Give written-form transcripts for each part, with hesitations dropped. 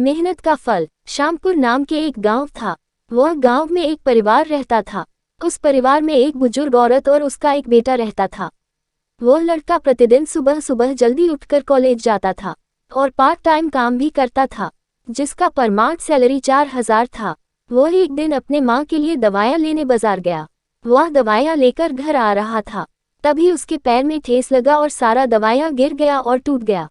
मेहनत का फल। श्यामपुर नाम के एक गांव था। वह गांव में एक परिवार रहता था। उस परिवार में एक बुजुर्ग औरत और उसका एक बेटा रहता था। वह लड़का प्रतिदिन सुबह सुबह जल्दी उठकर कॉलेज जाता था और पार्ट टाइम काम भी करता था, जिसका पर मंथ सैलरी 4000 था। वह एक दिन अपने माँ के लिए दवाइयाँ लेने बाजार गया। वह दवाइयाँ लेकर घर आ रहा था, तभी उसके पैर में ठेस लगा और सारा दवाइयाँ गिर गया और टूट गया।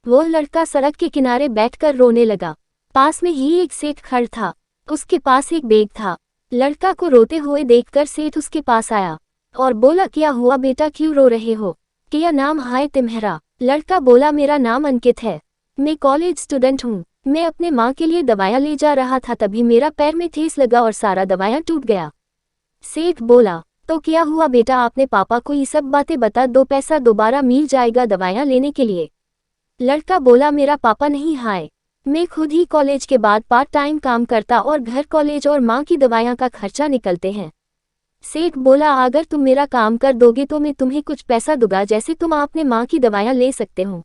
वह लड़का सड़क के किनारे बैठकर रोने लगा। पास में ही एक सेठ खड़ा था, उसके पास एक बैग था। लड़का को रोते हुए देखकर सेठ उसके पास आया और बोला, क्या हुआ बेटा, क्यों रो रहे हो? क्या नाम है तुम्हारा? लड़का बोला, मेरा नाम अंकित है, मैं कॉलेज स्टूडेंट हूँ। मैं अपने माँ के लिए दवाइयाँ ले जा रहा था, तभी मेरा पैर में ठेस लगा और सारा दवाइयाँ टूट गया। सेठ बोला, तो क्या हुआ बेटा, आपने पापा को ये सब बातें बता दो, पैसा दोबारा मिल जाएगा दवाइयाँ लेने के लिए। लड़का बोला, मेरा पापा नहीं है, मैं खुद ही कॉलेज के बाद पार्ट टाइम काम करता और घर कॉलेज और माँ की दवाइयाँ का खर्चा निकलते हैं। सेठ बोला, अगर तुम मेरा काम कर दोगे तो मैं तुम्हें कुछ पैसा दूंगा, जैसे तुम अपने माँ की दवाइयाँ ले सकते हो।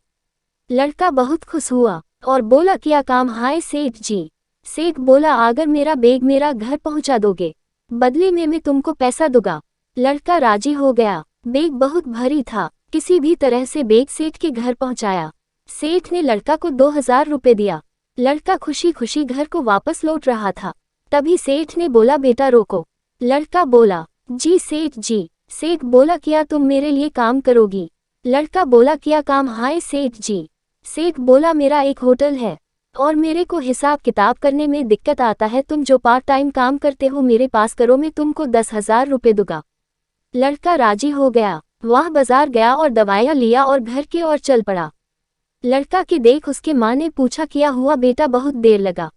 लड़का बहुत खुश हुआ और बोला, क्या काम है सेठ जी? सेठ बोला, अगर मेरा बैग मेरा घर पहुंचा दोगे, बदले में मैं तुमको पैसा दूंगा। लड़का राजी हो गया। बैग बहुत भारी था, किसी भी तरह से बैग सेठ के घर पहुंचाया। सेठ ने लड़का को 2000 रुपये दिया। लड़का खुशी खुशी घर को वापस लौट रहा था, तभी सेठ ने बोला, बेटा रोको। लड़का बोला, जी सेठ जी। सेठ बोला, क्या तुम मेरे लिए काम करोगी? लड़का बोला, क्या काम है सेठ जी? सेठ बोला, मेरा एक होटल है और मेरे को हिसाब किताब करने में दिक्कत आता है, तुम जो पार्ट टाइम काम करते हो मेरे पास करो, मैं तुमको 10,000 रुपये दूंगा। लड़का राजी हो गया। वह बाजार गया और दवाइयाँ लिया और घर की ओर चल पड़ा। लड़का की देख उसके माँ ने पूछा, क्या हुआ बेटा, बहुत देर लगा?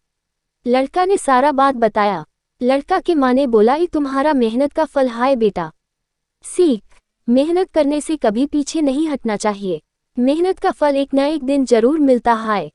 लड़का ने सारा बात बताया। लड़का की माँ ने बोला, ये तुम्हारा मेहनत का फल है बेटा, सीख, मेहनत करने से कभी पीछे नहीं हटना चाहिए। मेहनत का फल एक न एक दिन जरूर मिलता है।